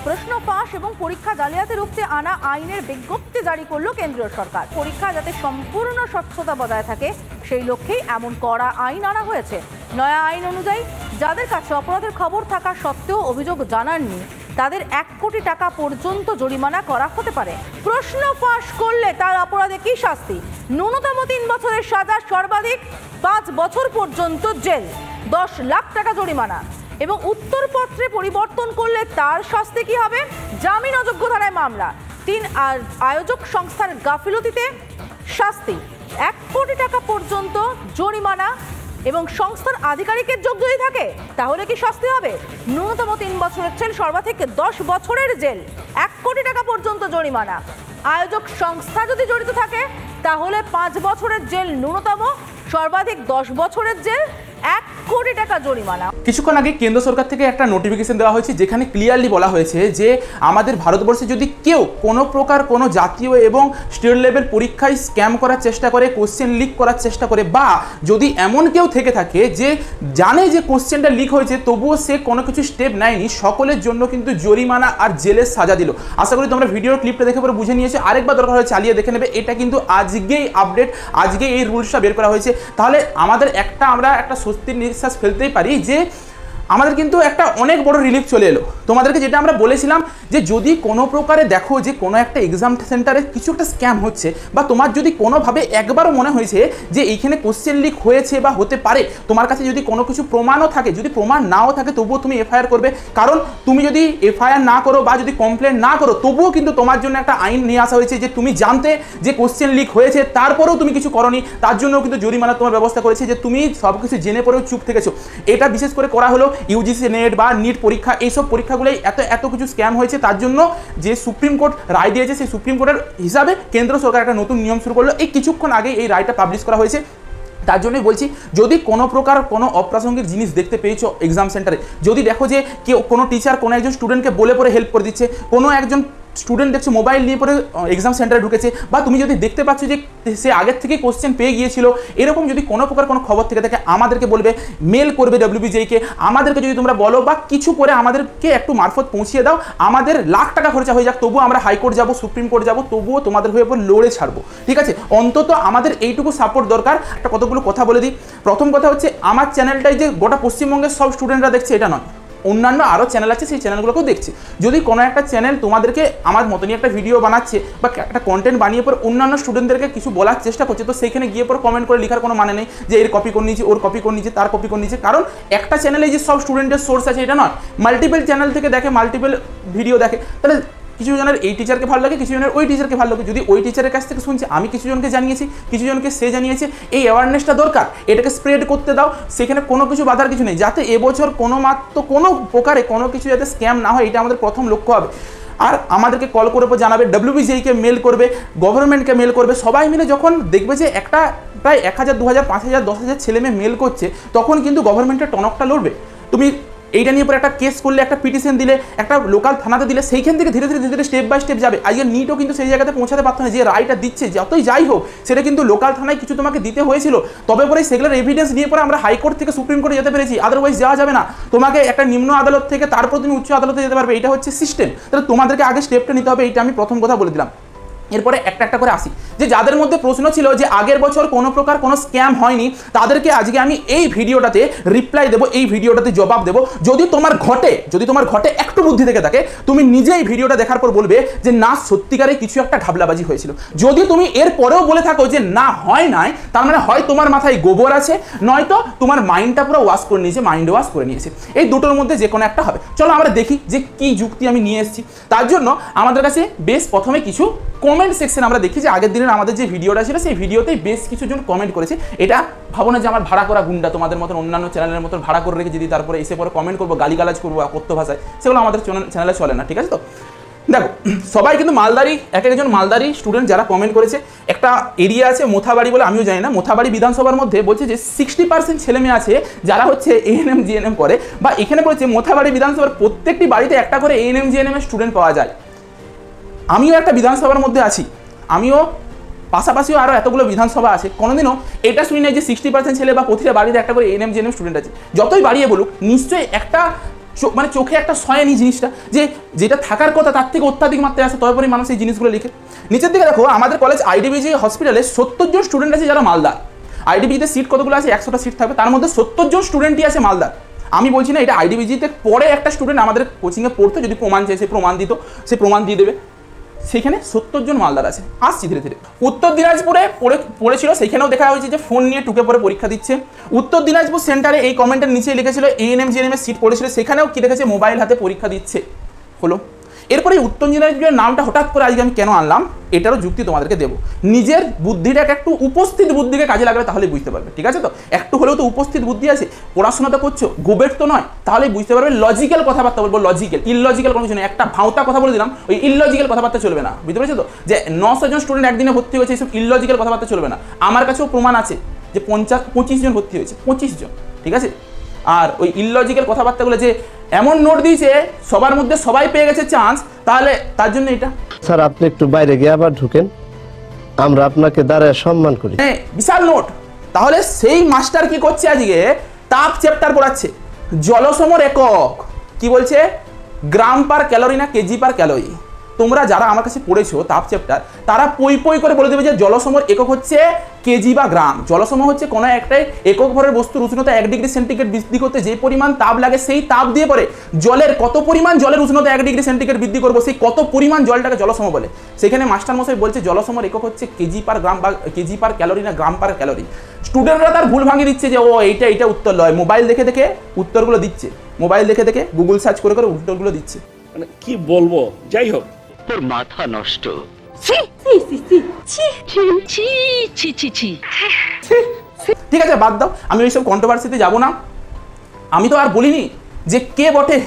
প্রশ্ন ফাঁস এবং পরীক্ষা জালিয়াতি রুখতে আনা আইনের বিজ্ঞপ্তি জারি করল কেন্দ্রীয় সরকার। পরীক্ষা যাতে সম্পূর্ণ স্বচ্ছতা বজায় থাকে সেই লক্ষ্যেই এমন কড়া আইন আনা হয়েছে। নয়া আইন অনুযায়ী যাদের কাছে অপরাধের খবর থাকা সত্ত্বেও অভিযোগ জানাননি তাদের 1 কোটি টাকা পর্যন্ত জরিমানা করা হতে পারে। প্রশ্ন ফাঁস করলে তার অপরাধে কি শাস্তি? ন্যূনতম 3 বছরের সাজা, সর্বাধিক 5 বছর পর্যন্ত জেল, 10 লাখ টাকা জরিমানা। এবং উত্তরপত্রে পরিবর্তন করলে তার শাস্তি কি হবে? জামিন অযোগ্য ধারায় মামলা। 3 আয়োজক সংস্থার গাফিলতিতে শাস্তি 1 কোটি টাকা পর্যন্ত জরিমানা এবং সংস্থার আধিকারিকের যোগ যদি থাকে তাহলে কি শাস্তি হবে? ন্যূনতম 3 বছরের জেল, সর্বাধিক 10 বছরের জেল, 1 কোটি টাকা পর্যন্ত জরিমানা। আয়োজক সংস্থা যদি জড়িত থাকে তাহলে 5 বছরের জেল ন্যূনতম, সর্বাধিক 10 বছরের জেল, 1 কোটি টাকা জরিমানা। কিছুক্ষণ আগে কেন্দ্র সরকার থেকে একটা নোটিফিকেশন দেওয়া হয়েছে যেখানে ক্লিয়ারলি বলা হয়েছে যে আমাদের ভারতবর্ষে যদি কেউ কোনো প্রকার কোনো জাতীয় এবং স্টেট লেভেল পরীক্ষায় স্ক্যাম করার চেষ্টা করে, কোশ্চেন লিক করার চেষ্টা করে, বা যদি এমন কেউ থেকে থাকে যে জানে যে কোশ্চেনটা লিক হয়েছে তবুও সে কোনো কিছু স্টেপ নেয়নি, সকলের জন্য কিন্তু জরিমানা আর জেলের সাজা দিল। আশা করি তোমরা ভিডিওর ক্লিপটা দেখে পরে বুঝে নিয়েছো। আরেকবার দরকার হলে চালিয়ে দেখে নেবে। এটা কিন্তু আজকেই আপডেট, আজকে এই রুলসটা বের করা হয়েছে। তাহলে আমাদের আমরা একটা স্বস্তির নিঃশ্বাস ফেলতেই পারি যে আমাদের কিন্তু একটা অনেক বড় রিলিফ চলে এলো। তোমাদেরকে যেটা আমরা বলেছিলাম যে যদি কোনো প্রকারে দেখো যে কোনো একটা এক্সাম সেন্টারে কিছু একটা স্ক্যাম হচ্ছে, বা তোমার যদি কোনোভাবে একবারও মনে হয়েছে যে এইখানে কোশ্চেন লিক হয়েছে বা হতে পারে, তোমার কাছে যদি কোনো কিছু প্রমাণও থাকে, যদি প্রমাণ নাও থাকে তবুও তুমি এফআইআর করবে। কারণ তুমি যদি এফআইআর না করো বা যদি কমপ্লেন না করো তবুও কিন্তু তোমার জন্য একটা আইন নিয়ে আসা হয়েছে যে তুমি জানতে যে কোশ্চেন লিক হয়েছে তারপরেও তুমি কিছু করনি, তার জন্য কিন্তু জরিমানা তোমার ব্যবস্থা করেছে যে তুমি সব কিছু জেনে পরেও চুপ থেকেছো। এটা বিশেষ করে করা হলো ইউজিসি নেট বা নিট পরীক্ষা, এইসব পরীক্ষাগুলোই এত কিছু স্ক্যাম হয়েছে। তার জন্য যে সুপ্রিম কোর্ট রায় দিয়েছে সেই সুপ্রিম কোর্টের হিসাবে কেন্দ্র সরকার একটা নতুন নিয়ম শুরু করলো। এই কিছুক্ষণ আগে এই রায়টা পাবলিশ করা হয়েছে। তার জন্যই বলছি, যদি কোনো প্রকার কোনো অপ্রাসঙ্গিক জিনিস দেখতে পেয়েছো এক্সাম সেন্টারে, যদি দেখো যে কেউ কোনো টিচার কোনো একজন স্টুডেন্টকে বলে পরে হেল্প করে দিচ্ছে, কোনো একজন স্টুডেন্ট দেখছো মোবাইল নিয়ে পরে এক্সাম সেন্টারে ঢুকেছে, বা তুমি যদি দেখতে পাচ্ছ যে সে আগের থেকে কোশ্চেন পেয়ে গিয়েছিল, এরকম যদি কোনো প্রকার কোনো খবর থেকে থাকে আমাদেরকে বলবে, মেল করবে WBJকে। আমাদেরকে যদি তোমরা বলো বা কিছু করে আমাদেরকে একটু মারফত পৌঁছিয়ে দাও, আমাদের লাখ টাকা খরচা হয়ে যাক তবুও আমরা হাইকোর্ট যাবো, সুপ্রিম কোর্ট যাবো, তবুও তোমাদের হয়ে পর লড়ে ছাড়বো। ঠিক আছে, অন্তত আমাদের এইটুকু সাপোর্ট দরকার। একটা কতগুলো কথা বলে দিই। প্রথম কথা হচ্ছে, আমার চ্যানেলটাই যে গোটা পশ্চিমবঙ্গের সব স্টুডেন্টরা দেখছে এটা নয়, অন্যান্য আরও চ্যানেল আছে, সেই চ্যানেলগুলোকেও দেখছি। যদি কোনো একটা চ্যানেল তোমাদেরকে আমার মতনই একটা ভিডিও বানাচ্ছে বা একটা কন্টেন্ট বানিয়ে পর অন্যান্য স্টুডেন্টদেরকে কিছু বলার চেষ্টা করছে, তো সেইখানে গিয়ে পর কমেন্ট করে লেখার কোনো মানে নেই যে এর কপি করে নিয়েছে, ওর কপি করে নিয়েছে, তার কপি করে নিয়েছে। কারণ একটা চ্যানেলে যে সব স্টুডেন্টের সোর্স আছে এটা নয়, মাল্টিপল চ্যানেল থেকে দেখে, মাল্টিপল ভিডিও দেখে। তাহলে কিছু জনের এই টিচারকে ভালো লাগে, কিছু জনের ওই টিচারকে ভালো লাগে। যদি ওই টিচারের কাছ থেকে শুনছে, আমি কিছু জনকে জানিয়েছি, কিছু জনকে সে জানিয়েছে, এই অ্যাওয়ারনেসটা দরকার, এটাকে স্প্রেড করতে দাও। সেখানে কোনো কিছু বাধার কিছু নেই, যাতে এবছর কোনো প্রকারে কোনো কিছু যাতে স্ক্যাম না হয়, এটা আমাদের প্রথম লক্ষ্য হবে। আর আমাদেরকে কল করে জানাবে, WBJকে মেল করবে, গভর্নমেন্টকে মেল করবে। সবাই মিলে যখন দেখবে যে একটা প্রায় 1000, 2000, 5000, 10,000 ছেলে মেয়ে মেল করছে, তখন কিন্তু গভর্নমেন্টের টনকটা লড়বে। তুমি এইটা নিয়ে পরে একটা কেস করলে, একটা পিটিশন দিলে, একটা লোকাল থানাতে দিলে, সেইখান থেকে ধীরে ধীরে স্টেপ বাই স্টেপ যাবে। আজকে নিটও কিন্তু সেই জায়গাতে পৌঁছাতে পারতো না। যে রায়টা দিচ্ছে যতই যাই হোক, সেটা কিন্তু লোকাল থানায় কিছু তোমাকে দিতে হয়েছিল, তবে পরে সেগুলোর এভিডেন্স নিয়ে পরে আমরা হাইকোর্ট থেকে সুপ্রিম কোর্টে যেতে পেরেছি। আদারওয়াইজ যাওয়া যাবে না। তোমাকে একটা নিম্ন আদালত থেকে তারপর তুমি উচ্চ আদালতে যেতে পারবে, এটা হচ্ছে সিস্টেম। তাহলে তোমাদেরকে আগে স্টেপটা নিতে হবে, এইটা আমি প্রথম কথা বলে দিলাম। এরপরে একটা করে আসি, যে যাদের মধ্যে প্রশ্ন ছিল যে আগের বছর কোনো প্রকার কোনো স্ক্যাম হয়নি, তাদেরকে আজকে আমি এই ভিডিওটাতে রিপ্লাই দেবো, এই ভিডিওটাতে জবাব দেবো। যদি তোমার ঘটে একটু বুদ্ধি থেকে থাকে, তুমি নিজেই ভিডিওটা দেখার পর বলবে যে না, সত্যিকারে কিছু একটা ঘাবলাবাজি হয়েছিল। যদি তুমি এর পরেও বলে থাকো যে না, হয় নাই, তার মানে হয় তোমার মাথায় গোবর আছে, নয়তো তোমার মাইন্ডটা পুরো ওয়াশ করে নিয়েছে, মাইন্ড ওয়াশ করে নিয়েছে। এই দুটোর মধ্যে যে কোনো একটা হবে। চলো আমরা দেখি যে কি যুক্তি আমি নিয়ে এসেছি। তার জন্য আমাদের কাছে বেশ প্রথমে কিছু কমেন্ট সেকশন আমরা দেখি যে আগের দিনের আমাদের যে ভিডিওটা ছিল সেই ভিডিওতেই বেশ কিছুজন কমেন্ট করেছে। এটা ভাবো না যে আমার ভাড়া করা গুন্ডা, তোমাদের মতন অন্যান্য চ্যানেলের মতন ভাড়া করে রেখে যদি তারপরে এসে পরে কমেন্ট করবো, গালিগালাজ করবো কথ্য ভাষায়, সেগুলো আমাদের চ্যানেলে চলে না। ঠিক আছে, তো দেখো সবাই কিন্তু মালদারি, একজন মালদারি স্টুডেন্ট যারা কমেন্ট করেছে। একটা এরিয়া আছে মোথাবাড়ি বলে, আমিও জানি না, মোথাবাড়ি বিধানসভার মধ্যে বলছে যে 60% ছেলে মেয়ে আছে যারা হচ্ছে ANM GNM করে, বা এখানে বলছে মোথাবাড়ি বিধানসভার প্রত্যেকটি বাড়িতে একটা করে ANM GNM এর স্টুডেন্ট পাওয়া যায়। আমিও একটা বিধানসভার মধ্যে আছি, আমিও পাশাপাশিও আরও এতগুলো বিধানসভা আছে, কোনোদিনও এটা শুনি নাই যে 60% ছেলে বা প্রতিটা বাড়িতে একটা করে ANM GNM স্টুডেন্ট আছে। যতই বাড়িয়ে বলুক, নিশ্চয়ই একটা মানে চোখে একটা সয়নি জিনিসটা, যে যেটা থাকার কথা তার থেকে অত্যাধিক মাত্রায় আসে, তারপরে মানুষ এই জিনিসগুলো লিখে। নিচের দিকে দেখো, আমাদের কলেজ আইডিবিজি হসপিটালে 70 জন স্টুডেন্ট আছে যারা মালদার। আইডিবিজিতে সিট কতগুলো আছে? 100টা সিট থাকবে, তার মধ্যে 70 জন স্টুডেন্টই আছে মালদার। আমি বলছি না এটা আইডিবিজিতে পরে একটা স্টুডেন্ট আমাদের কোচিংয়ে পড়তো, যদি প্রমাণ চাই সে প্রমাণ দিত, সে প্রমাণ দিয়ে দেবে। সেখানে 70 জন মালদার আছে। আসছি ধীরে ধীরে। উত্তর দিনাজপুরে পড়েছিল, সেখানেও দেখা হয়েছে যে ফোন নিয়ে টুকে পরে পরীক্ষা দিচ্ছে। উত্তর দিনাজপুর সেন্টারে এই কমেন্টের নিচে লিখেছিল এএনএম জিএনএম এর সিট পড়েছিল, সেখানেও কি দেখেছে মোবাইল হাতে পরীক্ষা দিচ্ছে। হলো এরপরে উত্তর দিনাজপুরের নামটা হঠাৎ করে আজকে আমি কেন আনলাম এটারও যুক্তি তোমাদেরকে দেবো। নিজের বুদ্ধিটাকে একটু উপস্থিত বুদ্ধিকে কাজে লাগালে তাহলে বুঝতে পারবে, ঠিক আছে? তো একটু হলেও তো উপস্থিত বুদ্ধি আছে, পড়াশোনা তো করছো, গোবেট তো নয়, তাহলেই বুঝতে পারবে। লজিক্যাল কথাবার্তা বলবো, লজিক্যাল, ইললজিক্যাল কোনো কিছু নেই। একটা ভাওতা কথা বলে দিলাম, ওই ইললজিক্যাল কথাবার্তা চলবে না, বুঝতে পেরেছো তো? যে 900 জন স্টুডেন্ট একদিনে ভর্তি হয়েছে, এইসব ইললজিক্যাল কথাবার্তা চলবে না। আমার কাছেও প্রমাণ আছে যে 25 জন ভর্তি হয়েছে, 25 জন, ঠিক আছে? আর ওই ইললজিক্যাল কথাবার্তাগুলো যে এমন নোট দিয়েছে সবার মধ্যে সবাই পেয়ে গেছে চান্স, তাহলে তার জন্য এটা। স্যার আপনি একটু বাইরে গিয়ে আবার ঢুকেন, আমরা আপনাকে দাঁড়ায় সম্মান করি। হ্যাঁ, বিশাল নোট। তাহলে সেই মাস্টার কি করছে আজকে? তাপ চ্যাপ্টার পড়াচ্ছে, জলসমর একক কি বলছে? গ্রাম পার ক্যালোরি না কেজি পার ক্যালোরি। তোমরা যারা আমার কাছে পড়েছো তাপ চ্যাপ্টার, তারা পই পই করে বলে দেবে যে জলসমর একক হচ্ছে কেজি বা গ্রাম। জলসম হচ্ছে কোনো একটাই একক ভরের বস্তুর উষ্ণতা 1 ডিগ্রি সেন্টিগ্রেড বৃদ্ধি করতে যে পরিমাণ তাপ লাগে, সেই তাপ দিয়ে পরে জলের কত পরিমাণ জলের উষ্ণতা 1 ডিগ্রি সেন্টিগ্রেড বৃদ্ধি করবো, সেই কত পরিমাণ জলটাকে জলসম বলে। সেখানে মাস্টারমশাই বলছে জলসমর একক হচ্ছে কেজি পার গ্রাম বা কেজি পার ক্যালোরি না গ্রাম পার ক্যালোরি। স্টুডেন্টরা তার ভুল ভাঙিয়ে দিচ্ছে যে ও এইটা উত্তর লয়। মোবাইল দেখে দেখে উত্তরগুলো দিচ্ছে, মোবাইল দেখে দেখে গুগল সার্চ করে করে উত্তরগুলো দিচ্ছে। মানে কি বলবো, যাই হোক, তোর মাথা নষ্ট। ঠিক আছে, বাদ দাও, আমি ওইসব কন্ট্রোভার্সিতে যাব না। আমি তো আর বলিনি যে কে বটে,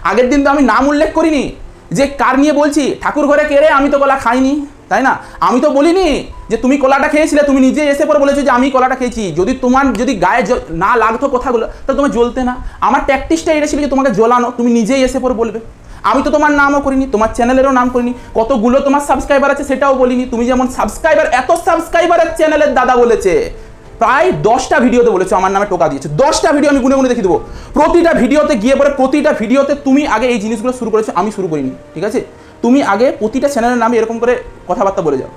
আগের দিন তো আমি নাম উল্লেখ করিনি যে কার নিয়ে বলছি। ঠাকুর ঘরে কে রে, আমি তো কলা খাইনি, তাই না? আমি তো বলিনি যে তুমি কলাটা খেয়েছিলে, তুমি নিজে এসে পরে বলেছো যে আমি কলাটা খেয়েছি। তোমার যদি গায়ে না লাগতো কথাগুলো, তাহলে তোমার জ্বলতে না। আমার প্র্যাকটিসটা এটা ছিল যে তোমাকে জ্বলানো, তুমি নিজেই এসে পরে বলবে। আমি তো তোমার নামও করিনি, তোমার চ্যানেলেরও নাম করিনি, কতগুলো তোমার সাবস্ক্রাইবার আছে সেটাও বলিনি। তুমি যেমন সাবস্ক্রাইবার, এত সাবস্ক্রাইবারের চ্যানেলের দাদা বলেছে, প্রায় 10টা ভিডিওতে বলেছো আমার নামে টোকা দিয়েছে। 10টা ভিডিও আমি গুনে গুনে দেখিয়ে দেবো। প্রতিটা ভিডিওতে গিয়ে পরে প্রতিটা ভিডিওতে তুমি আগে এই জিনিসগুলো শুরু করেছো, আমি শুরু করিনি, ঠিক আছে? তুমি আগে প্রতিটা চ্যানেলের নামে এরকম করে কথাবার্তা বলে যাও,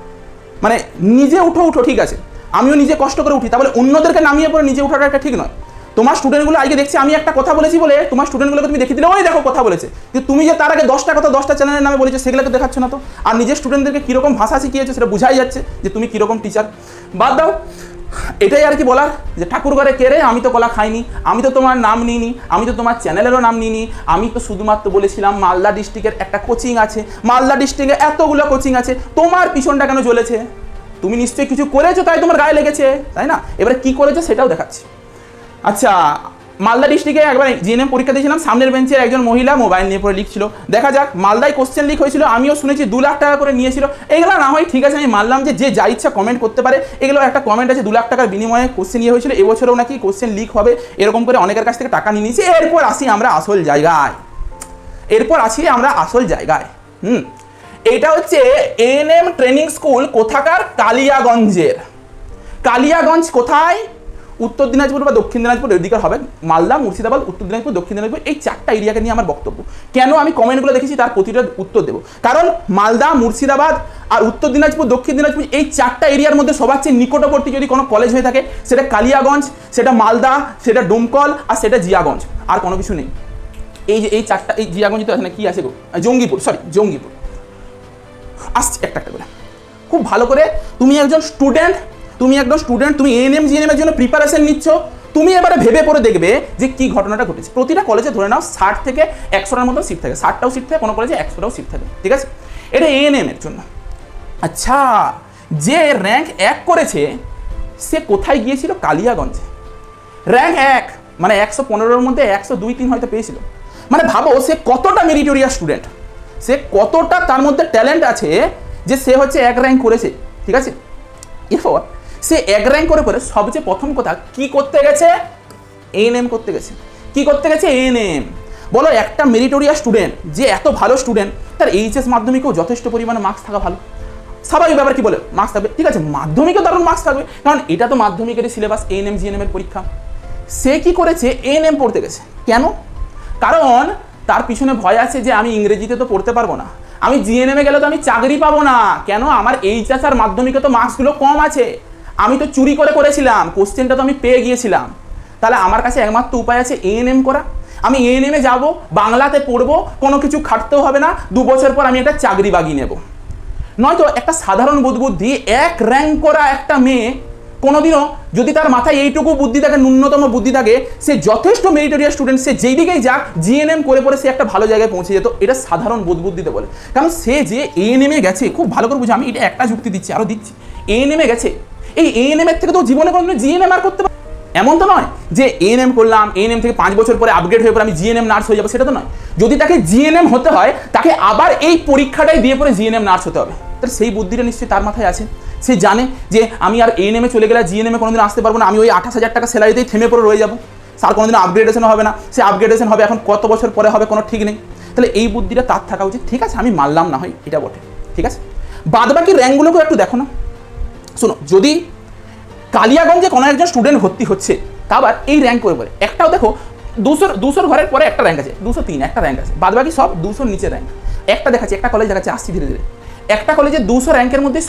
মানে নিজে উঠো, ঠিক আছে? আমিও নিজে কষ্ট করে উঠি, তাহলে অন্যদেরকে নামিয়ে পরে নিজে উঠাটা একটা ঠিক নয়। তোমার স্টুডেন্টগুলো আজকে দেখছি আমি একটা কথা বলেছি বলে তোমার স্টুডেন্টগুলোকে তুমি দেখিয়ে দিলে ওই দেখো কথা বলেছে, কিন্তু তুমি যে তার আগে 10টা কথা 10টা চ্যানেলের নামে বলেছো সেগুলোকে দেখাচ্ছ না তো। আর নিজের স্টুডেন্টদেরকে কীরকম ভাষা শিখিয়েছো সেটা বোঝাই যাচ্ছে যে তুমি কীরকম টিচার। বাদ দাও, এটাই আর কি বলার যে ঠাকুর ঘরে কে রে, আমি তো কলা খাইনি, আমি তো তোমার নাম নিইনি, আমি তো তোমার চ্যানেলেরও নাম নিইনি। আমি তো শুধুমাত্র বলেছিলাম মালদা ডিস্ট্রিক্টের একটা কোচিং আছে, মালদা ডিস্ট্রিক্টে এতগুলো কোচিং আছে, তোমার পিছনটা কেন জ্বলেছে? তুমি নিশ্চয়ই কিছু করেছো তাই তোমার গায়ে লেগেছে, তাই না? এবারে কি করেছো সেটাও দেখাচ্ছি। আচ্ছা, মালদা ডিস্ট্রিক্টে একবার জিএনএম পরীক্ষা দিয়েছিলাম, সামনের বেঞ্চের একজন মহিলা মোবাইল নিয়ে পরে লিখছিল। দেখা যাক, মালদায় কোশ্চেন লিক হয়েছিল, আমিও শুনেছি 2 লাখ টাকা করে নিয়েছিল। এগুলো না হয় ঠিক আছে, আমি মানলাম যে যা ইচ্ছা কমেন্ট করতে পারে, এগুলো একটা কমেন্ট আছে 2 লাখ টাকার বিনিময়ে কোশ্চেন ইয়ে হয়েছিল। এবছরেও নাকি কোশ্চেন লিক হবে, এরকম করে অনেকের কাছ থেকে টাকা নিয়ে নিয়েছি। এরপর আসি আমরা আসল জায়গায়, এটা হচ্ছে এএনএম ট্রেনিং স্কুল কোথাকার? কালিয়াগঞ্জের। কালিয়াগঞ্জ কোথায়? উত্তর দিনাজপুর বা দক্ষিণ দিনাজপুর এদিকে হবে। মালদা, মুর্শিদাবাদ, উত্তর দিনাজপুর, দক্ষিণ দিনাজপুর, এই 4টা এরিয়াকে নিয়ে আমার বক্তব্য। কেন আমি কমেন্টগুলো দেখেছি তার প্রতিটা উত্তর দেবো। কারণ মালদা, মুর্শিদাবাদ আর উত্তর দিনাজপুর, দক্ষিণ দিনাজপুর, এই 4টা এরিয়ার মধ্যে সবার চেয়ে নিকটবর্তী যদি কোনো কলেজ হয়ে থাকে সেটা কালিয়াগঞ্জ, সেটা মালদা, সেটা ডোমকল আর সেটা জিয়াগঞ্জ, আর কোনো কিছু নেই। এই যে এই 4টা, এই জিয়াগঞ্জ তো এখানে কি আছে গো, জঙ্গিপুর আসছে একটা করে। খুব ভালো করে তুমি একজন স্টুডেন্ট, তুমি এএনএম জিএনএম এর জন্য প্রিপারেশন নিচ্ছ, তুমি এবারে ভেবে পড়ে দেখবে যে কি ঘটনাটা ঘটেছে। প্রতিটা কলেজে ধরে নাও 60 থেকে 100টার মতো সিট থাকে, 60টাও সিট থাকে, কোনো কলেজে 100টাও সিট থাকে, ঠিক আছে? এটা এএনএম এর জন্য। আচ্ছা, যে র্যাঙ্ক 1 করেছে সে কোথায় গিয়েছিল? কালিয়াগঞ্জে। র্যাঙ্ক 1 মানে 115-এর মধ্যে 102-3 হয়তো পেয়েছিল। মানে ভাবো সে কতটা মেরিটোরিয়াস স্টুডেন্ট, সে কতটা তার মধ্যে ট্যালেন্ট আছে যে সে হচ্ছে 1 র্যাঙ্ক করেছে, ঠিক আছে? এরপর সে 1 র্যাঙ্ক করে পরে সবচেয়ে প্রথম কথা কি করতে গেছে? এএনএম করতে গেছে। কি করতে গেছে? এএনএম। বলো, একটা মেরিটোরিয়াস স্টুডেন্ট যে এত ভালো স্টুডেন্ট, তার এইচএস মাধ্যমিকেও যথেষ্ট পরিমাণে মার্কস থাকা ভালো, স্বাভাবিক ব্যাপার। কি বলে মার্কস থাকবে, ঠিক আছে, মাধ্যমিকেও দারুণ মার্কস থাকবে, কারণ এটা তো মাধ্যমিকের সিলেবাস, এএনএম জিএনএম এর পরীক্ষা। সে কি করেছে? এএনএম পড়তে গেছে। কেন? কারণ তার পিছনে ভয় আছে যে আমি ইংরেজিতে তো পড়তে পারবো না, আমি জিএনএমে গেলে তো আমি চাকরি পাবো না, কেন আমার এইচএস আর মাধ্যমিকে তো মার্কসগুলো কম আছে, আমি তো চুরি করে করেছিলাম, কোশ্চেনটা তো আমি পেয়ে গিয়েছিলাম, তাহলে আমার কাছে একমাত্র উপায় আছে এএনএম করা। আমি এএনএমে যাব, বাংলাতে পড়বো, কোনো কিছু খাটতেও হবে না, 2 বছর পর আমি একটা চাকরি বাগিয়ে নেব। নয়তো একটা সাধারণ বুদ্ধি 1 র্যাঙ্ক করা একটা মেয়ে কোনোদিনও যদি তার মাথায় এইটুকু বুদ্ধি থাকে, ন্যূনতম বুদ্ধি থাকে, সে যথেষ্ট মেরিটোরিয়াস স্টুডেন্ট, সে যেই দিকেই যাক জিএনএম করে পরে সে একটা ভালো জায়গায় পৌঁছে যেত। এটা সাধারণ বুদ্ধিতে বলে, কারণ সে যে এএনএমে গেছে, খুব ভালো করে বুঝে, আমি এটা একটা যুক্তি দিচ্ছি, আরও দিচ্ছি, এএনএমে গেছে, এই এএনএমের থেকে তো জীবনে কোনো জিএনএম আর করতে পারে এমন তো নয় যে এএনএম করলাম, এএনএম থেকে 5 বছর পরে আপগ্রেড হয়ে পরে আমি জিএনএম নার্স হয়ে যাবো, সেটা তো নয়। যদি তাকে জিএনএম হতে হয়, তাকে আবার এই পরীক্ষাটাই দিয়ে পরে জিএনএম নার্স হতে হবে। তার সেই বুদ্ধিটা নিশ্চয়ই তার মাথায় আছে, সে জানে যে আমি আর এএনএমে চলে গেলে জিএনএমে কোনোদিন আসতে পারবো না, আমি ওই 28,000 টাকা স্যালারিতেই থেমে পড়ে রয়ে যাবো, স্যার কোনোদিন আপগ্রেডেশন হবে না, সে আপগ্রেডেশন হবে এখন কত বছর পরে হবে কোনো ঠিক নেই। তাহলে এই বুদ্ধিটা তার থাকা উচিত। ঠিক আছে, আমি মানলাম না হয় এটা বটে, ঠিক আছে, বাদবাকি র্যাঙ্কগুলোকেও একটু দেখো না। শোনো, যদি কালিয়াগঞ্জে কোনো একজন স্টুডেন্ট ভর্তি হচ্ছে, তা আবার এই র্যাঙ্ক করে বলে, একটাও দেখো 200 ঘরের পরে একটা র্যাঙ্ক আছে, 203 একটা র্যাঙ্ক আছে, বাদবাকি সব 200 নিচে র্যাঙ্ক। একটা দেখাচ্ছে, একটা কলেজ দেখাচ্ছে আসছি ধীরে ধীরে, একটা কলেজে 200 র্যাঙ্কের মধ্যে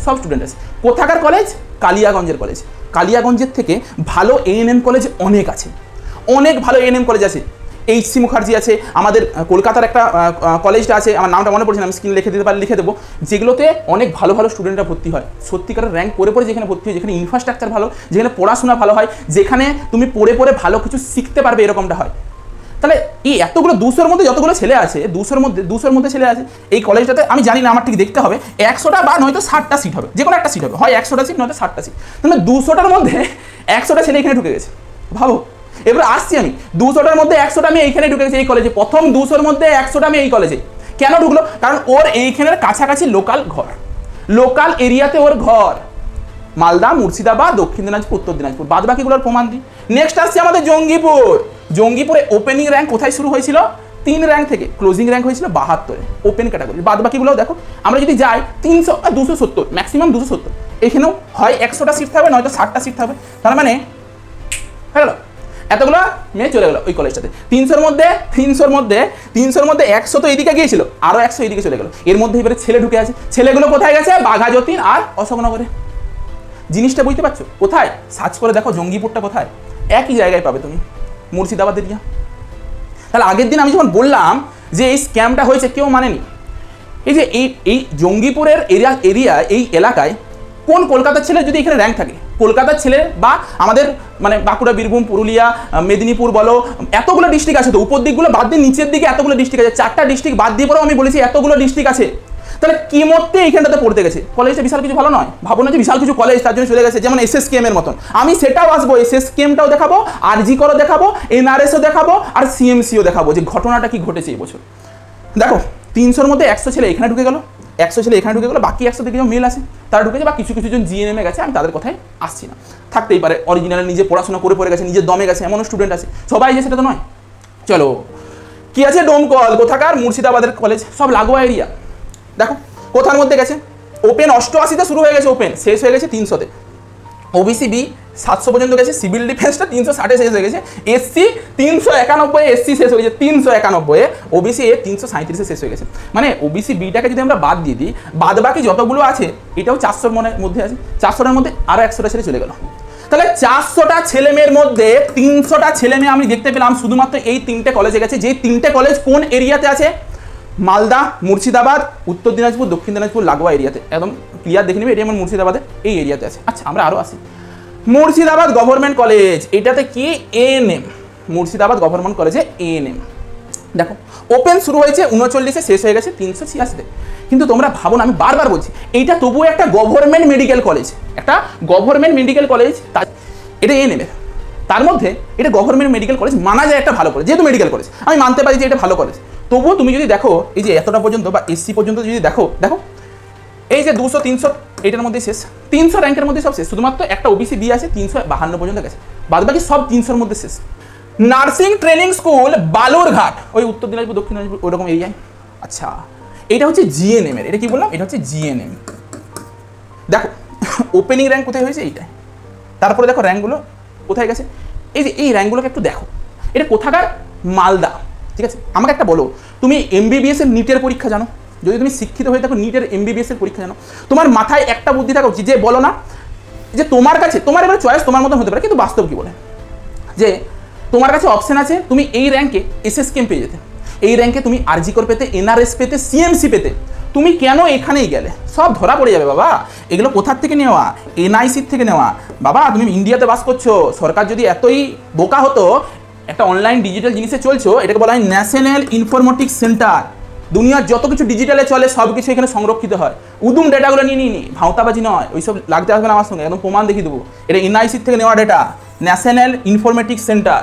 সব স্টুডেন্ট আছে। কোথাকার কলেজ? কালিয়াগঞ্জের কলেজ। কালিয়াগঞ্জের থেকে ভালো এএনএম কলেজ অনেক আছে, অনেক ভালো এএনএম কলেজ আছে। এইচসি মুখার্জি আছে, আমাদের কলকাতার একটা কলেজটা আছে, আমার নামটা মনে পড়ছে না, আমি স্ক্রিনে লিখে দিতে পারি, লিখে দেবো, যেগুলোতে অনেক ভালো ভালো স্টুডেন্টরা ভর্তি হয়, সত্যিকারের র্যাঙ্ক পড়ে পড়ে যেখানে ভর্তি হয়, যেখানে ইনফ্রাস্ট্রাকচার ভালো, যেখানে পড়াশোনা ভালো হয়, যেখানে তুমি পড়ে পড়ে ভালো কিছু শিখতে পারবে, এরকমটা হয়। তাহলে এই এতগুলো 200-র মধ্যে যতগুলো ছেলে আছে, 200-র মধ্যে ছেলে আছে, এই কলেজটাতে আমি জানি না, আমার ঠিক দেখতে হবে 100টা বা নয়তো 60টা সিট হবে, যে কোনো একটা সিট হবে, হয় 100টা সিট নয়তো 60টা সিট। তাহলে 200টার মধ্যে 100টা ছেলে এখানে ঢুকে গেছে, ভাবো। এবার আসছি আমি, 200টার মধ্যে 100টা আমি এইখানে ঢুকে গেছি, এই কলেজে প্রথম 200-র মধ্যে 100টা আমি এই কলেজে। কেন ঢুকলো? কারণ ওর এইখানের কাছাকাছি লোকাল ঘর, লোকাল এরিয়াতে ওর ঘর, মালদা, মুর্শিদাবাদ, দক্ষিণ দিনাজপুর, উত্তর দিনাজপুর, বাদ বাকিগুলোর প্রমাণ দিই। নেক্সট আসছে আমাদের জঙ্গিপুর। জঙ্গিপুরে ওপেনিং র্যাঙ্ক কোথায় শুরু হয়েছিল? 3 র্যাঙ্ক থেকে, ক্লোজিং র্যাঙ্ক হয়েছিল 72-এ, ওপেন ক্যাটাগরি। বাদ বাকিগুলোও দেখো, আমরা যদি যাই 300 আর 270, ম্যাক্সিমাম 270, এখানেও হয় 100টা সিট থাকবে নয়তো 60টা সিট থাকবে। তার মানে হয়ে গেল, এতগুলো মেয়ে চলে গেল ওই কলেজটাতে। 300-র মধ্যে 100 তো এইদিকে গিয়েছিল, আরও 100 এইদিকে চলে গেল। এর মধ্যে এবারে ছেলে ঢুকে আছে, ছেলেগুলো কোথায় গেছে? বাঘা যতীন আর অশোকনগরে। জিনিসটা বুঝতে পারছো? কোথায়? সার্চ করে দেখো জঙ্গিপুরটা কোথায়, একই জায়গায় পাবে তুমি, মুর্শিদাবাদ এরিয়া। তাহলে আগের দিন আমি যখন বললাম যে এই স্ক্যামটা হয়েছে, কেউ মানেনি। এই যে এই জঙ্গিপুরের এরিয়া এই এলাকায় কোন কলকাতার ছেলে যদি এখানে র্যাঙ্ক থাকে, কলকাতার ছেলে বা আমাদের মানে বাঁকুড়া, বীরভূম, পুরুলিয়া, মেদিনীপুর বলো, এতগুলো ডিস্ট্রিক্ট আছে তো, উপর দিকগুলো বাদ দিয়ে নিচের দিকে এতগুলো ডিস্ট্রিক্ট আছে, 4টা ডিস্ট্রিক্ট বাদ দিয়ে পরেও আমি বলেছি এতগুলো ডিস্ট্রিক্ট আছে। তাহলে কি মধ্যে এইখানটাতে পড়তে গেছে? কলেজটা বিশাল কিছু ভালো নয়, ভাবো না যে বিশাল কিছু কলেজ তার জন্য চলে গেছে, যেমন SSKM এর মতন। আমি সেটাও আসবো, SSKMটাও দেখাবো, RG করও দেখাবো, NRSও দেখাবো, আর CMCও দেখাবো যে ঘটনাটা কি ঘটেছে এই বছর। দেখো 300-র মধ্যে 100 ছেলে এখানে ঢুকে গেল, 100 ছেলে এখানে ঢুকে গেলো, বাকি 100 থেকে মেল আছে তারা ঢুকেছে, বা কিছু জন জিএনএমে গেছে, আমি তাদের কথায় আসছি না, থাকতেই পারে অরিজিনাল নিজে পড়াশোনা করে পড়ে গেছে, নিজের দমে গেছে, এমনও স্টুডেন্ট আছে, সবাই যে সেটা তো নয়। চলো কি আছে, ডোমকল কোথাকার? মুর্শিদাবাদের কলেজ, সব লাগোয়া এরিয়া। দেখো কোথার মধ্যে গেছে, ওপেন 88-তে শুরু হয়ে গেছে, ওপেন শেষ হয়ে গেছে 300-তে, ওবিসি বি 700 পর্যন্ত গেছে, সিভিল ডিফেন্সটা 360-এ শেষ হয়ে গেছে, SC 391, SC শেষ হয়ে গেছে 391, ওবিসি এ 337-এ শেষ হয়ে গেছে। মানে ওবিসি বিটাকে যদি আমরা বাদ দিয়ে দিই, বাদ বাকি যতগুলো আছে এটাও 400-র মধ্যে আছে, 400-টার মধ্যে আরও 100টা ছেলে চলে গেল। তাহলে 400টা ছেলে মেয়ের মধ্যে 300টা ছেলে মেয়ে আমি দেখতে পেলাম শুধুমাত্র এই 3টে কলেজে গেছে। যে 3টে কলেজ কোন এরিয়াতে আছে? মালদা, মুর্শিদাবাদ, উত্তর দিনাজপুর, দক্ষিণ দিনাজপুর লাগোয়া এরিয়াতে, একদম ক্লিয়ার দেখে নিবে, এটা আমার মুর্শিদাবাদের এই এরিয়াতে আছে। আচ্ছা আমরা আরও আসি, মুর্শিদাবাদ গভর্নমেন্ট কলেজ, এটাতে কি? এএনএম, মুর্শিদাবাদ গভর্নমেন্ট কলেজে এএনএম। দেখো ওপেন শুরু হয়েছে 39-এ, শেষ হয়ে গেছে 386-তে। কিন্তু তোমরা ভাবো না, আমি বারবার বলছি, এইটা তবুও একটা গভর্নমেন্ট মেডিকেল কলেজ, একটা গভর্নমেন্ট মেডিকেল কলেজ, এটা এএনএম এর, তার মধ্যে এটা গভর্নমেন্ট মেডিকেল কলেজ মানা যায় একটা ভালো কলেজ, যেহেতু মেডিকেল কলেজ আমি মানতে পারি যে এটা ভালো কলেজ। তবুও তুমি যদি দেখো এই যে এতটা পর্যন্ত বা SC পর্যন্ত যদি দেখো, এই যে 200-300 এটার মধ্যে শেষ, 300 র্যাঙ্কের মধ্যে সব শেষ, শুধুমাত্র একটা ওবিসি বি আছে 352 পর্যন্ত গেছে, বাদ বাকি সব 300-র মধ্যে শেষ। নার্সিং ট্রেনিং স্কুল বালুরঘাট, ওই উত্তর দিনাজপুর, দক্ষিণ দিনাজপুর ওইরকম এরিয়ায়। আচ্ছা এটা হচ্ছে জিএনএম এর, এটা কি বললাম? এটা হচ্ছে জিএনএম। দেখো ওপেনিং র্যাঙ্ক কোথায় হয়েছে? এইটাই। তারপরে দেখো র্যাঙ্কগুলো কোথায় গেছে, এই যে এই র্যাঙ্কগুলোকে একটু দেখো, এটা কোথাকার? মালদা, ঠিক আছে, আমাকে একটা বলো, তুমি MBBS এর নিটের পরীক্ষা জানো? যদি তুমি শিক্ষিত হয়ে থাকো, নিটের MBBS এর পরীক্ষা জানো? তোমার মাথায় একটা বুদ্ধি থাকা উচিত যে বলো না যে তোমার কাছে, তোমার এবার চয়েস তোমার মতন হতে পারে, কিন্তু বাস্তব কি বলে যে তোমার কাছে অপশন আছে তুমি এই র্যাঙ্কে SSKM পেয়ে যেতে, এই র্যাঙ্কে তুমি RG কর পেতে, NRS পেতে, CMC পেতে, তুমি কেন এখানেই গেলে? সব ধরা পড়ে যাবে বাবা। এগুলো কোথার থেকে নেওয়া? NIC থেকে নেওয়া। বাবা তুমি ইন্ডিয়াতে বাস করছো, সরকার যদি এতই বোকা হতো, একটা অনলাইন ডিজিটাল জিনিসে চলছো, এটাকে বলা হয় ন্যাশনাল ইনফরমেটিক্স সেন্টার। দুনিয়ার যত কিছু ডিজিটালে চলে সব কিছু এখানে সংরক্ষিত হয়। উদুম ডেটাগুলো নিয়ে নিই, ভাওতাবাজি নয়, ওইসব লাগতে আসবে না আমার সঙ্গে, একদম প্রমাণ দেখিয়ে দেবো। এটা NIC থেকে নেওয়া ডেটা, ন্যাশনাল ইনফরমেটিক্স সেন্টার,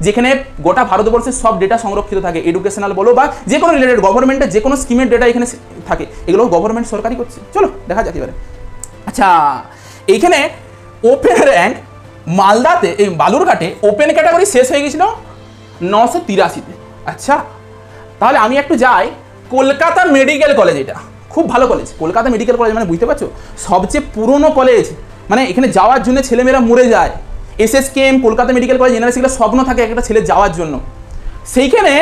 যেখানে গোটা ভারতবর্ষের সব ডেটা সংরক্ষিত থাকে, এডুকেশনাল বলো বা যে কোনো রিলেটেড গভর্নমেন্টের যে কোনো স্কিমের ডেটা এখানে থাকে, এগুলো গভর্নমেন্ট সরকারি করছে। চলো দেখা যাক এবারে। আচ্ছা, এইখানে ওপেন র্যাঙ্ক মালদাতে, এই বালুরঘাটে ওপেন ক্যাটাগরি শেষ হয়ে গেছিল 983-তে। আচ্ছা, তাহলে আমি একটু যাই কলকাতা মেডিকেল কলেজ, এটা খুব ভালো কলেজ, কলকাতা মেডিকেল কলেজ, মানে বুঝতে পারছো সবচেয়ে পুরনো কলেজ, মানে এখানে যাওয়ার জন্য ছেলেমেয়েরা মরে যায়। SSKM, Kolkata medical college, NRS, এগুলো স্বপ্ন থাকে একটা ছেলে যাওয়ার জন্য। সেইখানে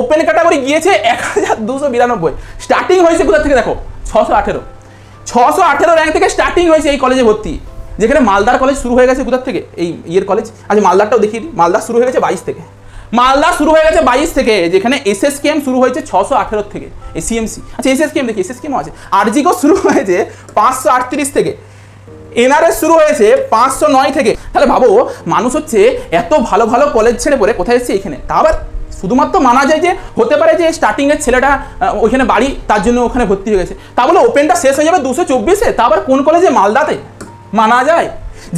ওপেন ক্যাটাগরি গিয়েছে 1292, স্টার্টিং হয়েছে কোথা থেকে দেখো 618 র্যাঙ্ক থেকে স্টার্টিং হয়েছে এই কলেজে ভর্তি, যেখানে মালদার কলেজ শুরু হয়ে গেছে কোথার থেকে, এই ইয়ের কলেজ। আচ্ছা মালদারটাও দেখিয়ে দিই, মালদা শুরু হয়ে গেছে 22 থেকে, মালদা শুরু হয়ে গেছে 22 থেকে, যেখানে SSKM শুরু হয়েছে 618 থেকে, এই CMC। আচ্ছা SSKM দেখি, SSKM আছে। RGকো শুরু হয়েছে 538 থেকে, NRS শুরু হয়েছে 509 থেকে। তাহলে ভাবো মানুষ হচ্ছে এত ভালো ভালো কলেজ ছেড়ে পড়ে কোথায় এসেছে এখানে। তা আবার শুধুমাত্র মানা যায় যে হতে পারে যে স্টার্টিংয়ের ছেলেটা ওইখানে বাড়ি, তার জন্য ওখানে ভর্তি হয়ে গেছে, তা বলে ওপেনটা শেষ হয়ে যাবে 224-এ, তা আবার কোন কলেজে? মালদাতে। মানা যায়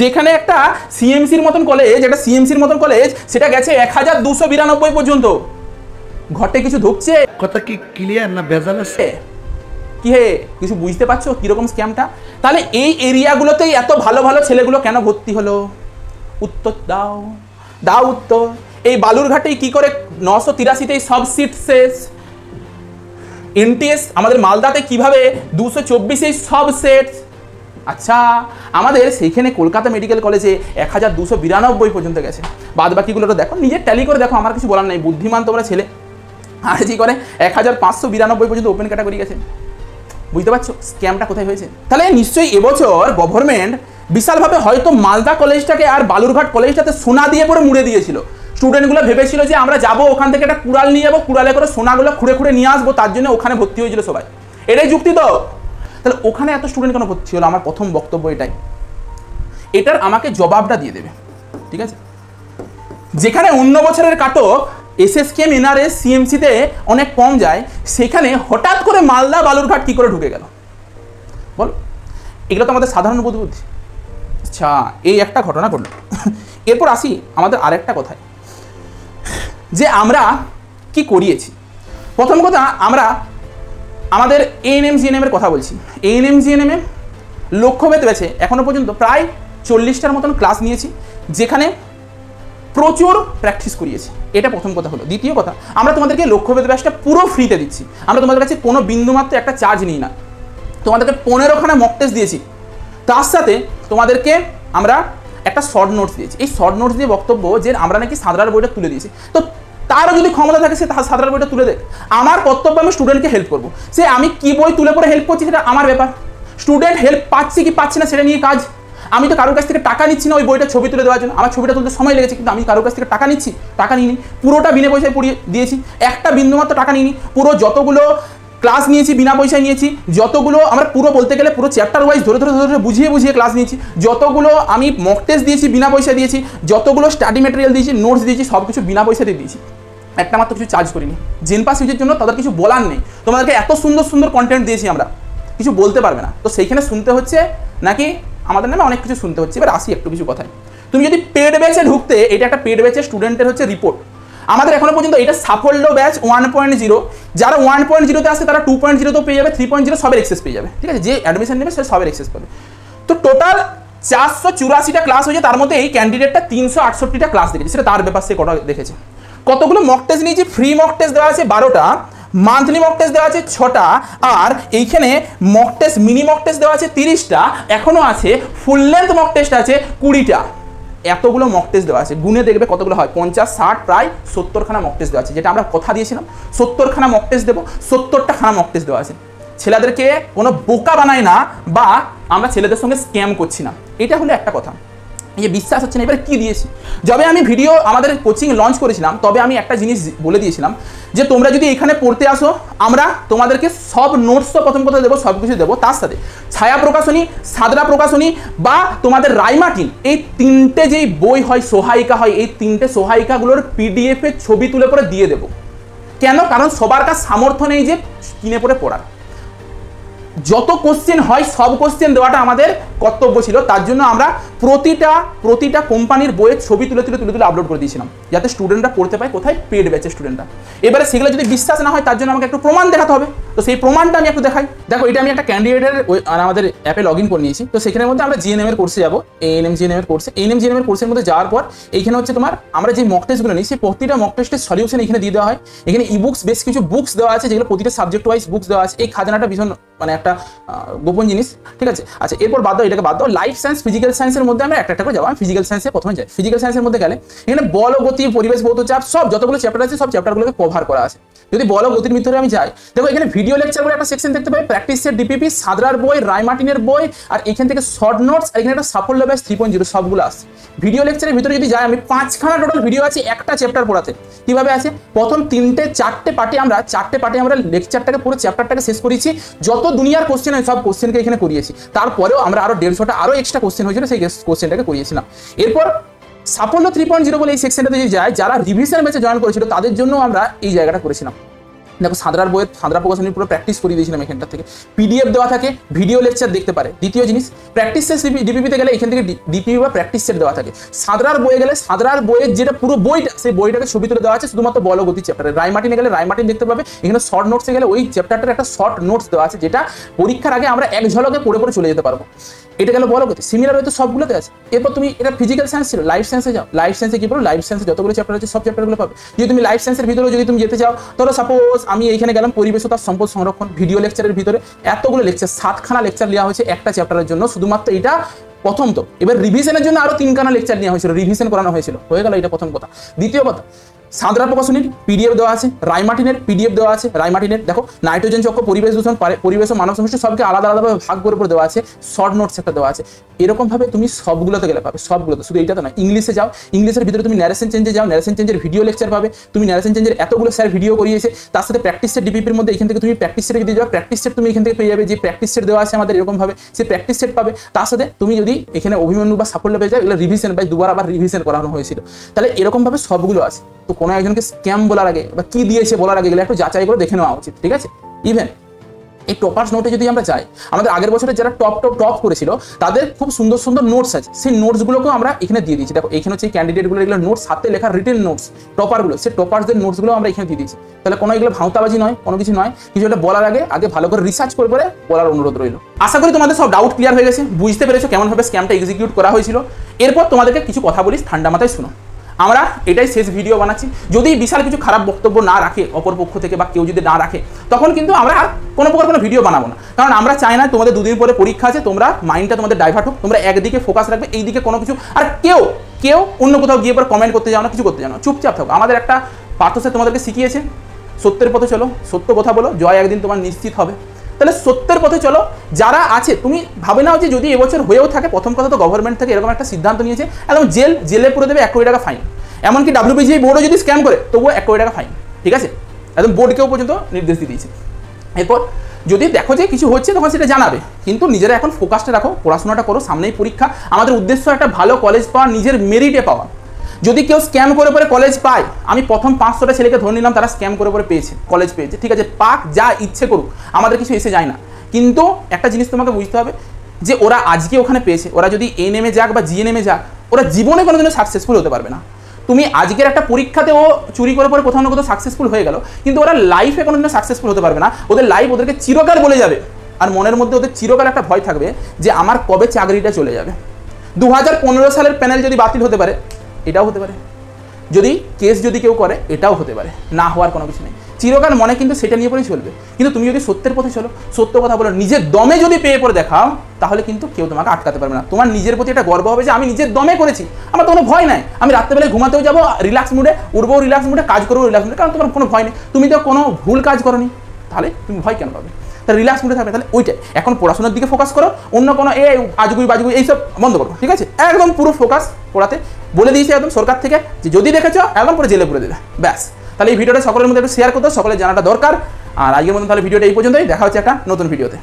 যেখানে একটা CMCর মতন কলেজ, একটা CMCর মতন কলেজ, সেটা গেছে 1292 পর্যন্ত। ঘটে কিছু ঢুকছে, কথা কি ক্লিয়ার না ভেজাল আছে? কি হে কিছু বুঝতে পারছো কিরকম স্ক্যামটা? তাহলে এই এরিয়াগুলোতেই এত ভালো ভালো ছেলেগুলো কেন ভর্তি হলো? উত্তর দাও, দাও উত্তর। এই বালুরঘাটেই কি করে 983-তেই সব সিট শেষ? NTS আমাদের মালদাতে কিভাবে 224-এই সব সেট? আচ্ছা আমাদের সেইখানে কলকাতা মেডিকেল কলেজে 1292 পর্যন্ত গেছে। বাদ বাকিগুলো তো দেখো, নিজের ট্যালি করে দেখো, আমার কিছু বলার নেই, বুদ্ধিমান তোমরা ছেলে। RG করে 1592 পর্যন্ত ওপেন ক্যাটাগরি গেছে। বুঝতে পারছো স্ক্যামটা কোথায় হয়েছে? তাহলে নিশ্চয়ই এবছর গভর্নমেন্ট বিশালভাবে হয়তো মালদা কলেজটাকে আর বালুরঘাট কলেজটাতে সোনা দিয়ে পরে মুড়ে দিয়েছিল। স্টুডেন্টগুলো ভেবেছিল যে আমরা যাবো ওখান থেকে একটা কুড়াল নিয়ে যাবো, কুড়ালে করে সোনাগুলো খুঁড়ে খুঁড়ে নিয়ে আসবো, তার জন্য ওখানে ভর্তি হয়েছিল সবাই। এটাই যুক্তি তো? তাহলে ওখানে এত স্টুডেন্ট কেন ভর্তি হলো? আমার প্রথম বক্তব্য এটাই, এটার আমাকে জবাবটা দিয়ে দেবে, ঠিক আছে? যেখানে অন্য বছরের কাট অফ SSKM, NRS, CMC-তে অনেক কম যায়, সেখানে হঠাৎ করে মালদা বালুরঘাট কি করে ঢুকে গেল বল? এগুলো তো আমাদের সাধারণ বুদ্ধি। আচ্ছা এই একটা ঘটনা ঘটল, এরপর আসি আমাদের আরেকটা কথায়, যে আমরা কি করিয়েছি। প্রথম কথা, আমরা আমাদের ANM GNM-এর কথা বলছি। ANM GNM-এ লক্ষ্যভেদ ব্যাচে এখনো পর্যন্ত প্রায় 40টার মতন ক্লাস নিয়েছি, যেখানে প্রচুর প্র্যাকটিস করিয়েছি। এটা প্রথম কথা হলো। দ্বিতীয় কথা, আমরা তোমাদেরকে লক্ষ্যভেদ ব্যাচটা পুরো ফ্রিতে দিচ্ছি। আমরা তোমাদের কাছে কোনো বিন্দুমাত্র একটা চার্জ নিই না। তোমাদেরকে 15খানা মক টেস্ট দিয়েছি, তার সাথে তোমাদেরকে আমরা একটা শর্ট নোটস দিয়েছি। এই শর্ট নোটস দিয়ে বক্তব্য যে আমরা নাকি সাঁতরার বইটা তুলে দিয়েছি, তো তারও যদি ক্ষমতা থাকে সে সাঁতরার বইটা তুলে দেখ। আমার কর্তব্য আমি স্টুডেন্টকে হেল্প করবো, সে আমি কি বই তুলে পরে হেল্প করছি সেটা আমার ব্যাপার। স্টুডেন্ট হেল্প পাচ্ছে কি পাচ্ছে না সেটা নিয়ে কাজ। আমি তো কারোর কাছ থেকে টাকা নিচ্ছি না ওই বইটা ছবি তুলে দেওয়ার জন্য। আমার ছবিটা তুলতে সময় লেগেছে, কিন্তু আমি কারোর কাছ থেকে টাকা নিচ্ছি? টাকা নিইনি, পুরোটা বিনা পয়সায় পড়িয়ে দিয়েছি, একটা বিন্দুমাত্র টাকা নিইনি। পুরো যতগুলো ক্লাস নিয়েছি বিনা পয়সায় নিয়েছি, যতগুলো আমরা পুরো বলতে গেলে পুরো চ্যাপ্টার ওয়াইজ ধরে ধরে ধরে বুঝিয়ে বুঝিয়ে ক্লাস নিয়েছি, যতগুলো আমি মক টেস্ট দিয়েছি বিনা পয়সায় দিয়েছি, যতগুলো স্টাডি ম্যাটেরিয়াল দিয়েছি, নোটস দিয়েছি, সব কিছু বিনা পয়সাতে দিয়েছি, একটা মাত্র কিছু চার্জ করিনি। জেনপাস ইউজের জন্য তাদের কিছু বলার নেই। তোমাদেরকে এত সুন্দর সুন্দর কন্টেন্ট দিয়েছি আমরা, কিছু বলতে পারবে না, তো সেইখানে শুনতে হচ্ছে নাকি আমাদের নামে অনেক কিছু শুনতে হচ্ছে। এবার আসি একটু কিছু কথায়। তুমি যদি পেড ব্যাচে ঢুকতে, এটা একটা পেড ব্যাচের স্টুডেন্টের হচ্ছে রিপোর্ট। আমাদের এখনো পর্যন্ত এটা সাফল্য ব্যাচ 1.0, যারা 1.0-তে আসে তারা 2.0-তেও পেয়ে যাবে, 3.0 সবের এক্সেস পেয়ে যাবে, ঠিক আছে? যে অ্যাডমিশন নেবে সে সবের এক্সেস পাবে। তো টোটাল 484টা ক্লাস হয়েছে, তার মধ্যে এই ক্যান্ডিডেটটা 368টা ক্লাস দেখেছে, সেটা তার ব্যাপার, সে কটা দেখেছে। কতগুলো মক টেস্ট নিয়েছি? ফ্রি মক টেস্ট দেওয়া আছে 12টা, মান্থলি মক টেস্ট দেওয়া আছে 6টা, আর এইখানে mock test mini mock test দেওয়া আছে 30টা, এখনো আছে ফুল লেন্থ মক টেস্ট আছে 20টা। এতগুলো মক টেস্ট দেওয়া আছে, গুনে দেখবে কতগুলো হয়, 50, 60, প্রায় 70খানা মক টেস্ট দেওয়া আছে, যেটা আমরা কথা দিয়েছিলাম 70খানা মক টেস্ট দেবো, 70টা মক টেস্ট দেওয়া আছে। ছেলেদেরকে কোনো বোকা বানায় না বা আমরা ছেলেদের সঙ্গে স্ক্যাম করছি না, এটা হলো একটা কথা। এই যে বিশ্বাস হচ্ছে না, এবারে কী দিয়েছি, যবে আমি ভিডিও আমাদের কোচিং লঞ্চ করেছিলাম তবে আমি একটা জিনিস বলে দিয়েছিলাম যে তোমরা যদি এখানে পড়তে আসো আমরা তোমাদেরকে সব নোটসও প্রথম কথা দেবো, সব কিছু দেবো, তার সাথে ছায়া প্রকাশনী, সাদরা প্রকাশনী বা তোমাদের রাইমার্টিন, এই তিনটে যেই বই হয়, সহায়িকা হয়, এই তিনটে সহায়িকাগুলোর পিডিএফে ছবি তুলে পরে দিয়ে দেবো। কেন? কারণ সবার কাছে সামর্থ্য নেই যে কিনে পড়ে পড়ার। যত কোশ্চেন হয় সব কোশ্চেন দেওয়াটা আমাদের কর্তব্য ছিল, তার জন্য আমরা প্রতিটা কোম্পানির বইয়ের ছবি তুলে আপলোড করে দিয়েছিলাম, যাতে স্টুডেন্টরা পড়তে পায়। কোথায়? পেড ব্যাচের স্টুডেন্টরা। এবারে সেগুলো যদি বিশ্বাস না হয় তার জন্য আমাকে একটু প্রমাণ দেখাতে হবে, তো সেই প্রমাণটা আমি একটু দেখাই। দেখো, এটা আমি একটা ক্যান্ডিডেটের আমাদের অ্যাপে লগ ইন করে নিয়েছি। তো সেখানের মধ্যে আমরা জিএনএম এর কোর্সে যাবো, এএনএম জিএনএম এর কোর্সে। এএনএম জিএনএম এর কোর্সের মধ্যে যাওয়ার পর এইখানে হচ্ছে তোমার আমরা যে মক টেস্টগুলো নিই, সেই প্রতিটা মক টেস্টের সলিউশন এখানে দিয়ে দেওয়া হয়। এখানে ইবুকস, বেশ কিছু বুকস দেওয়া আছে, যেগুলো প্রতিটা সাবজেক্ট ওয়াইজ বুকস দেওয়া আছে। এই খাজানাটা ভীষণ মানে একটা গোপন জিনিস, ঠিক আছে? আচ্ছা, এরপর বাদ দাও, এটাকে বাদ দাও। লাইফ সায়েন্স, ফিজিক্যাল সায়েন্সের মধ্যে আমরা একটা করে যাবো। আমি ফিজিক্যাল সায়েন্সে প্রথমে যাই। ফিজিক্যাল সায়েন্সের মধ্যে গেলে এখানে বল, গতি, পরিবেশ, ভৌত চাপ, সব যতগুলো চ্যাপ্টার আছে সব চ্যাপ্টারগুলোকে কভার করা আছে। যদি বল ও গতির ভিতরে আমি যাই, দেখো এখানে ভিডিও লেকচার বলে একটা সেকশন দেখতে পাই, প্র্যাকটিস সেট, ডিপিপি, সাদরার বই, রাইমার্টিনের বই, আর এখান থেকে শর্ট নোটস, আর এখানে একটা সাফল্য ব্যাচ 3.0 সবগুলো আসছে। ভিডিও লেকচারের ভিতরে যদি যাই আমি 5খানা টোটাল ভিডিও আছে একটা চ্যাপ্টার পড়াতে। কিভাবে আছে? প্রথম 4টে পার্টে আমরা লেকচারটাকে পুরো চ্যাপ্টারটাকে শেষ করেছি। যত দুনিয়ার কোশ্চেন হয় সব কোশ্চেনকে এখানে করিয়েছি। তারপরেও আমরা আরো 150টা আরো এক্সট্রা কোশ্চেন হয়েছিল, সেই কোশ্চেনটাকে করিয়েছিলাম। এরপর সাফল্য 3.0 বলে এই সেকশনটাতে যদি যায়, যারা রিভিশন ব্যাচে জয়েন করেছিল তাদের জন্য আমরা এই জায়গাটা করেছিলাম। দেখো, সাদরার বইয়ের, সাদরা প্রকাশনীর পুরো প্র্যাকটিস করিয়ে দিয়েছিলাম। এখানটা থেকে পিডিএফ দেওয়া থাকে, ভিডিও লেকচার দেখতে পারে। দ্বিতীয় জিনিস, প্র্যাকটিস সেট ডিপিপিতে গেলে এখান থেকে ডিপিপি বা প্র্যাকটিস সেট দেওয়া থাকে। সাদরার বইয়ে গেলে সাদরার বইয়ের যেটা পুরো বইটা, সেই বইটাকে ছবি তুলে দেওয়া আছে শুধুমাত্র বল ও গতি চ্যাপ্টারে। রাইমার্টিনে গেলে রাইমার্টিন দেখতে পাবে। এখানে শর্ট নোটসে গেলে ওই চ্যাপ্টারটার একটা শর্ট নোটস দেওয়া আছে, যেটা পরীক্ষার আগে আমরা এক ঝলকে পড়ে চলে যেতে পারবো। এটা গেল বল গতি। সিমিলার হয়তো সবগুলোতে আছে। এরপর তুমি, এটা ফিজিক্যাল সায়েন্স ছিল, লাইফ সায়েন্সে যাও। লাইফ সায়েন্সে কি বলো? লাইফ সায়েন্সে যতগুলো চ্যাপ্টার আছে সব চ্যাপ্টারগুলো পাবে। যদি তুমি লাইফ সায়েন্সের ভিতরে যদি তুমি যেতে চাও, ধরো সাপোজ আমি এইখানে গেলাম পরিবেশ ও তার সম্পদ সংরক্ষণ, ভিডিও লেকচারের ভিতরে এতগুলো লেকচার, 7খানা লেকচার নেওয়া হয়েছে একটা চ্যাপ্টারের জন্য, শুধুমাত্র এটা প্রথম। তো এবার রিভিশনের জন্য আরো 3খানা লেকচার নেওয়া হয়েছিল, রিভিশন করানো হয়েছিল। হয়ে গেল এটা প্রথম কথা। দ্বিতীয় কথা, সাদরা প্রকাশনীর পিডিএফ দেওয়া আছে, রাইমার্টিনের পিডিএফ দেওয়া আছে। রাইমার্টিনের দেখো নাইট্রোজেন চক্র, পরিবেশ দূষণ, পরিবেশ ও মানব সমস্যা সবকে আলাদা আলাদাভাবে ভাগ করে দেওয়া আছে। শর্ট নোটস একটা দেওয়া আছে। এরকমভাবে তুমি সবগুলোতে গেলে পাবে, সবগুলোতে। শুধু এইটা তো নয়, ইংলিশে যাও, ইংলিশের ভিতরে তুমি ন্যারেশন চেঞ্জে যাও, ন্যারেশন চেঞ্জের ভিডিও লেকচার পাবে। তুমি ন্যারেশন চেঞ্জের এতগুলো স্যার ভিডিও করিয়েছে, তার সাথে প্র্যাকটিস সেট ডিপিপির মধ্যে এখান থেকে তুমি প্র্যাকটিস সেটে যদি যাও, প্র্যাকটিস সেট তুমি এখান থেকে পেয়ে যাবে। যে প্র্যাকটিস সেট দেওয়া আছে আমাদের এরকমভাবে, সেই প্র্যাকটিস সেট পাবে। তার সাথে তুমি যদি এখানে অভিমন্যু বা সাফল্য পেয়ে যাও, এগুলো রিভিশন বাই দুবার আবার রিভিশন করানো হয়েছিল। তাহলে এরকমভাবে সবগুলো আছে। তো কোনো একজনকে স্ক্যাম বলার আগে বা কি দিয়েছে বলার আগে গেলে একটু যাচাই করে দেখে নেওয়া উচিত, ঠিক আছে? ইভেন এই টপার্স নোটে যদি আমরা যাই, আমাদের আগের বছরে যারা টপ করেছিল তাদের খুব সুন্দর সুন্দর নোটস আছে, সেই নোটসগুলোকেও আমরা এখানে দিয়ে দিয়েছি। দেখো এখানে হচ্ছে ক্যান্ডিডেটগুলো, এগুলো নোটস হাতে লেখা রিটেন নোটস, টপারগুলো, সেই টপার্সদের নোটসগুলো আমরা এখানে দিয়ে দিয়েছি। তাহলে কোনো এগুলো ভাঁওতাবাজি নয়, কোনো কিছু নয়। কিছু একটা বলার আগে ভালো করে রিসার্চ করে বলার অনুরোধ রইল। আশা করি তোমাদের সব ডাউট ক্লিয়ার হয়ে গেছে, বুঝতে পেরেছো কেমনভাবে স্ক্যামটা এক্সিকিউট করা হয়েছিল। এরপর তোমাদেরকে কিছু কথা বলিস, ঠান্ডা মাথায় শুনো। আমরা এটাই শেষ ভিডিও বানাচ্ছি। যদি বিশাল কিছু খারাপ বক্তব্য না রাখে অপর পক্ষ থেকে বা কেউ যদি না রাখে, তখন কিন্তু আমরা আর কোনো প্রকার কোনো ভিডিও বানাবো না। কারণ আমরা চাই না তোমাদের 2 দিন পরে পরীক্ষা আছে, তোমরা মাইন্ডটা তোমাদের ডাইভার্ট হোক, তোমরা একদিকে ফোকাস রাখবে, এই দিকে কোনো কিছু। আর কেউ অন্য কোথাও গিয়ে পরে কমেন্ট করতে যাও না, কিছু করতে যাও না, চুপচাপ থাকো। আমাদের একটা পার্থসে তোমাদেরকে শিখিয়েছে, সত্যের পথে চলো, সত্য কথা বলো, জয় একদিন তোমার নিশ্চিত হবে। তাহলে সত্যের পথে চলো। যারা আছে, তুমি ভাবে নাও যে যদি এবছর হয়েও থাকে, প্রথম কথা তো গভর্নমেন্ট থেকে এরকম একটা সিদ্ধান্ত নিয়েছে, একদম জেলে পুরো দেবে 1 কোটি টাকা ফাইন। এমনকি WPGI বোর্ডও যদি স্ক্যাম করে তবুও 1 কোটি টাকা ফাইন, ঠিক আছে? একদম বোর্ডকেও পর্যন্ত নির্দেশ দিয়ে দিয়েছে। এরপর যদি দেখো যে কিছু হচ্ছে তখন সেটা জানাবে, কিন্তু নিজেরা এখন ফোকাসটা রাখো, পড়াশোনাটা করো, সামনেই পরীক্ষা। আমাদের উদ্দেশ্য একটা ভালো কলেজ পাওয়া, নিজের মেরিটে পাওয়া। যদি কেউ স্ক্যাম করে পরে কলেজ পায়, আমি প্রথম 500টা ছেলেকে ধরে নিলাম তারা স্ক্যাম করে পরে পেয়েছে, কলেজ পেয়েছে, ঠিক আছে? পাক, যা ইচ্ছে করুক, আমাদের কিছু এসে যায় না। কিন্তু একটা জিনিস তোমাকে বুঝতে হবে যে ওরা আজকে ওখানে পেয়েছে, ওরা যদি এএনএমে যাক বা জিএনএমে যাক, ওরা জীবনে কোনোদিনও সাকসেসফুল হতে পারবে না। তুমি আজকের একটা পরীক্ষাতে ও চুরি করে পরে কোথাও না কোথাও সাকসেসফুল হয়ে গেল, কিন্তু ওরা লাইফে কোনোদিনও সাকসেসফুল হতে পারবে না। ওদের লাইফ ওদেরকে চিরকাল বলে যাবে, আর মনের মধ্যে ওদের চিরকাল একটা ভয় থাকবে যে আমার কবে চাকরিটা চলে যাবে। 2015 সালের প্যানেল যদি বাতিল হতে পারে, এটাও হতে পারে। যদি কেস যদি কেউ করে, এটাও হতে পারে, না হওয়ার কোনো কিছু নেই। চিরকাল মনে কিন্তু সেটা নিয়ে পরেই চলবে। কিন্তু তুমি যদি সত্যের পথে চলো, সত্য কথা বলো, নিজের দমে যদি পেয়ে পড়ে দেখাও, তাহলে কিন্তু কেউ তোমাকে আটকাতে পারবে না। তোমার নিজের প্রতি একটা গর্ব হবে যে আমি নিজের দমে করেছি, আমার কোনো ভয় নাই। আমি রাত্রেবেলায় ঘুমাতেও যাবো রিল্যাক্স মুডে, উঠবো রিল্যাক্স মুডে, কাজ করবো রিল্যাক্স মুডে, কারণ তোমার কোনো ভয় নেই। তুমি তো কোনো ভুল কাজ করোনি, তাহলে তুমি ভয় কেন পাবে? তাহলে রিল্যাক্স মুডে থাকবে। তাহলে ওইটাই এখন পড়াশোনার দিকে ফোকাস করো, অন্য কোনো আজগুই বাজগুই এইসব বন্ধ করো, ঠিক আছে? একদম পুরো ফোকাস পড়াতে। বলে দিয়েছে একদম সরকার থেকে যে যদি দেখেছো একদম পুরো জেলে পুরে দেবে, ব্যাস। তাহলে এই ভিডিওটা সকলের মধ্যে একটু শেয়ার করতে, সকলের জানাটা দরকার। আর আজকের মতন তাহলে ভিডিওটা এই পর্যন্তই, দেখা হচ্ছে একটা নতুন ভিডিওতে।